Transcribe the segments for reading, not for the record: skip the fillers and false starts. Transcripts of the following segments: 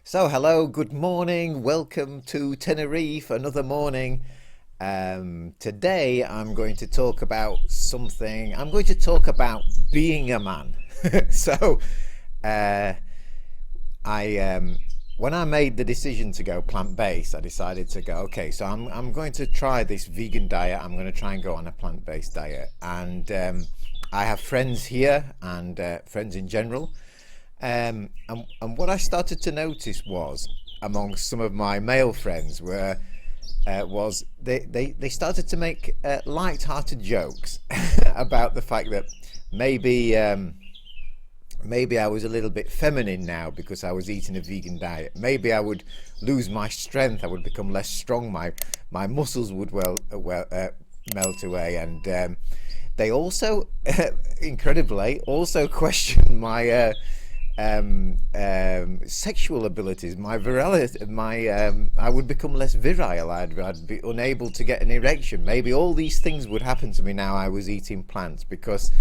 So, hello, good morning, welcome to Tenerife, another morning. Today I'm going to talk about something, I'm going to talk about being a man. so, uh, when I made the decision to go plant-based, I decided to go, okay, so I'm going to try this vegan diet, I'm going to try and go on a plant-based diet. And I have friends here and friends in general. And what I started to notice was among some of my male friends was they started to make light-hearted jokes about the fact that maybe I was a little bit feminine now because I was eating a vegan diet. Maybe I would lose my strength. I would become less strong. My muscles would melt away, and they also incredibly also questioned my sexual abilities, my virility, I would become less virile. I'd be unable to get an erection. Maybe all these things would happen to me now I was eating plants, because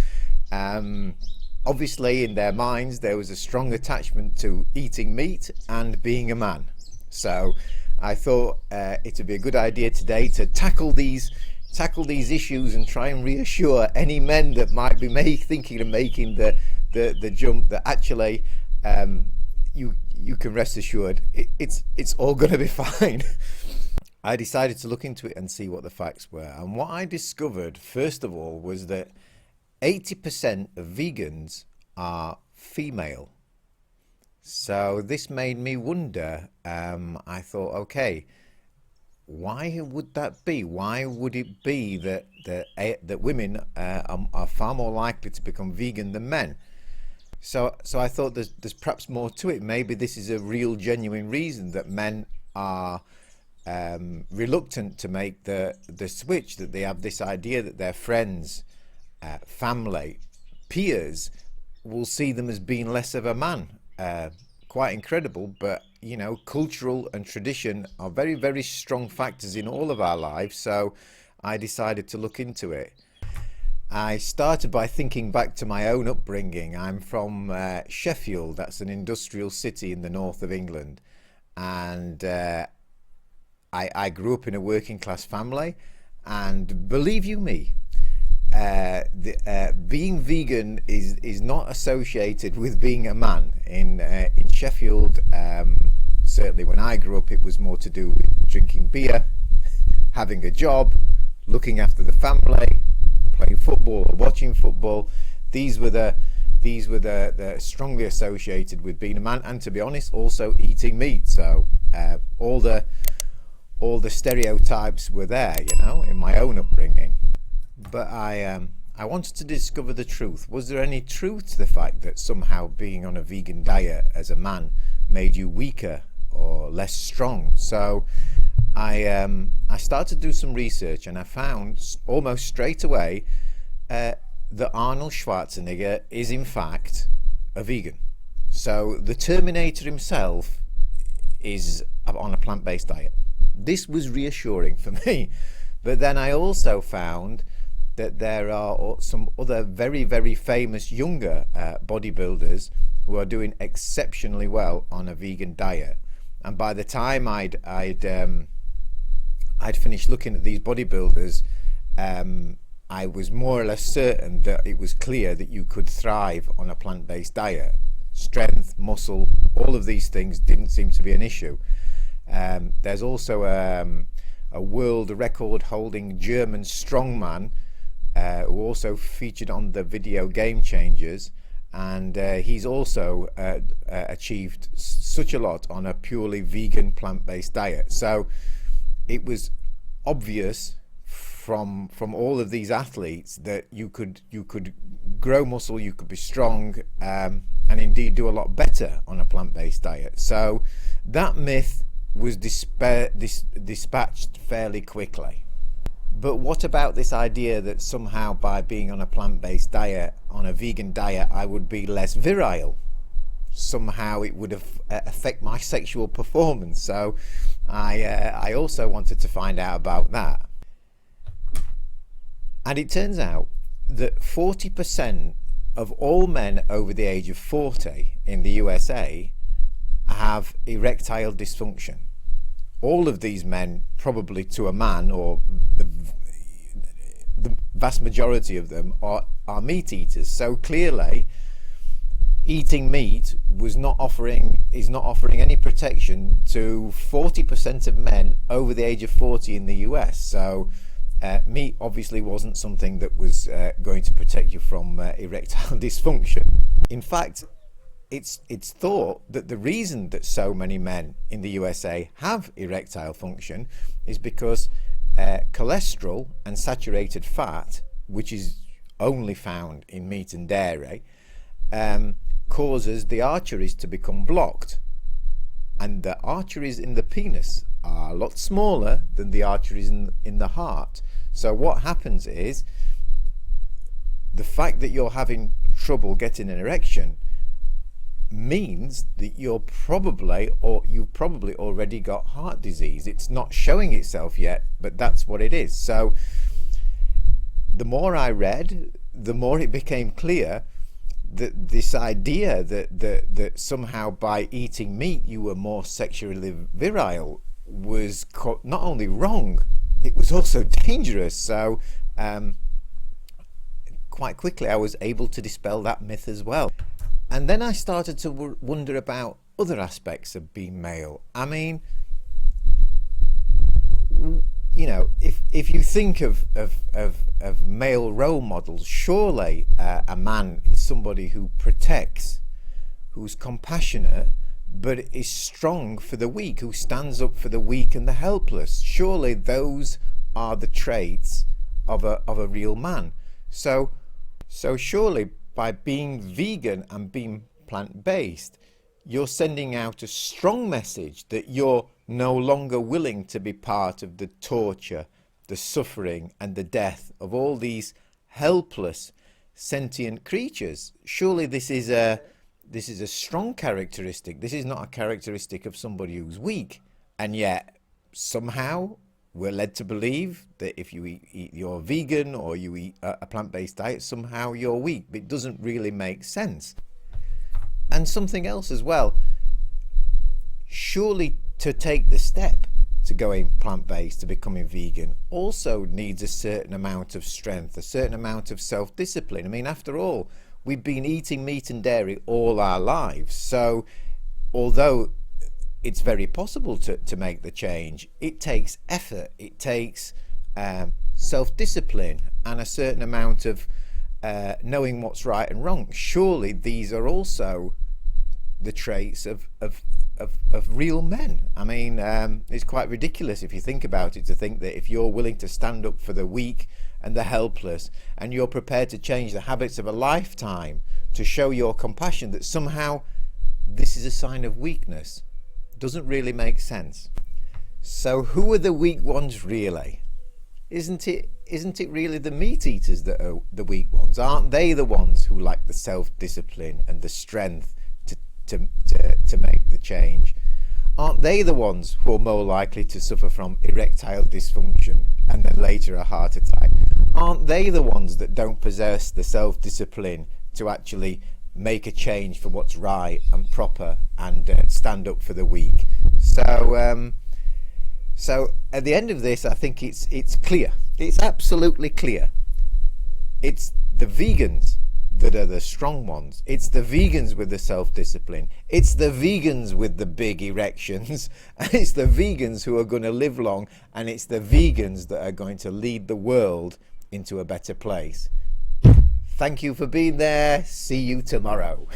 obviously in their minds there was a strong attachment to eating meat and being a man. So I thought it would be a good idea today to tackle these issues and try and reassure any men that might be thinking of making the jump that actually you can rest assured it's all going to be fine. I decided to look into it and see what the facts were, and what I discovered first of all was that 80% of vegans are female. So this made me wonder. I thought, okay, why would that be? Why would it be that women are far more likely to become vegan than men? So I thought there's perhaps more to it. Maybe this is a real, genuine reason that men are reluctant to make the switch. That they have this idea that their friends, family, peers will see them as being less of a man. Quite incredible, but cultural and tradition are very, very strong factors in all of our lives. So I decided to look into it. I started by thinking back to my own upbringing. I'm from Sheffield. That's an industrial city in the north of England, and I grew up in a working class family. And believe you me, being vegan is not associated with being a man in Sheffield. Certainly when I grew up, it was more to do with drinking beer, having a job, looking after the family, playing football or watching football. These were the strongly associated with being a man, and to be honest, also eating meat. So all the stereotypes were there, in my own upbringing. But I wanted to discover the truth. Was there any truth to the fact that somehow being on a vegan diet as a man made you weaker or less strong? So I started to do some research, and I found almost straight away that Arnold Schwarzenegger is in fact a vegan. So the Terminator himself is on a plant-based diet. This was reassuring for me. But then I also found that there are some other very, very famous younger bodybuilders who are doing exceptionally well on a vegan diet. And by the time I'd finished looking at these bodybuilders, I was more or less certain that it was clear that you could thrive on a plant-based diet. Strength, muscle, all of these things didn't seem to be an issue. There's also a world record holding German strongman who also featured on the video Game Changers, and he's also achieved such a lot on a purely vegan plant-based diet. So it was obvious from all of these athletes that you could grow muscle, you could be strong, and indeed do a lot better on a plant-based diet. So that myth was dispatched fairly quickly. But what about this idea that somehow by being on a plant-based diet, on a vegan diet, I would be less virile? Somehow it would affect my sexual performance. So I also wanted to find out about that. And it turns out that 40% of all men over the age of 40 in the USA have erectile dysfunction. All of these men, probably to a man, or the vast majority of them are meat eaters. So clearly eating meat is not offering any protection to 40% of men over the age of 40 in the US. So meat obviously wasn't something that was going to protect you from erectile dysfunction. In fact, it's thought that the reason that so many men in the USA have erectile function is because cholesterol and saturated fat, which is only found in meat and dairy, causes the arteries to become blocked, and the arteries in the penis are a lot smaller than the arteries in the heart. So what happens is, the fact that you're having trouble getting an erection means that you've probably already got heart disease. It's not showing itself yet, but that's what it is. So the more I read, the more it became clear that this idea that somehow by eating meat you were more sexually virile was not only wrong, it was also dangerous. So quite quickly I was able to dispel that myth as well. And then I started to wonder about other aspects of being male. I mean, you know, if you think of male role models, surely a man is somebody who protects, who's compassionate, but is strong for the weak, who stands up for the weak and the helpless. Surely those are the traits of a real man. So surely by being vegan and being plant-based, you're sending out a strong message that you're no longer willing to be part of the torture, the suffering and the death of all these helpless sentient creatures. Surely this is a strong characteristic. This is not a characteristic of somebody who's weak. And yet somehow we're led to believe that if you you're vegan or you eat a plant-based diet, somehow you're weak. But it doesn't really make sense. And something else as well, surely to take the step to going plant-based, to becoming vegan, also needs a certain amount of strength, a certain amount of self-discipline. I mean, after all, we've been eating meat and dairy all our lives. So although it's very possible to make the change, it takes effort, it takes self-discipline and a certain amount of knowing what's right and wrong. Surely these are also the traits of real men. I mean, it's quite ridiculous if you think about it, to think that if you're willing to stand up for the weak and the helpless, and you're prepared to change the habits of a lifetime to show your compassion, that somehow this is a sign of weakness. Doesn't really make sense. So who are the weak ones really? Isn't it really the meat eaters that are the weak ones? Aren't they the ones who lack the self-discipline and the strength to make the change? Aren't they the ones who are more likely to suffer from erectile dysfunction and then later a heart attack? Aren't they the ones that don't possess the self-discipline to actually make a change for what's right and proper and stand up for the weak? So at the end of this, I think it's clear. It's absolutely clear. It's the vegans that are the strong ones. It's the vegans with the self-discipline. It's the vegans with the big erections. And it's the vegans who are going to live long. And it's the vegans that are going to lead the world into a better place. Thank you for being there. See you tomorrow.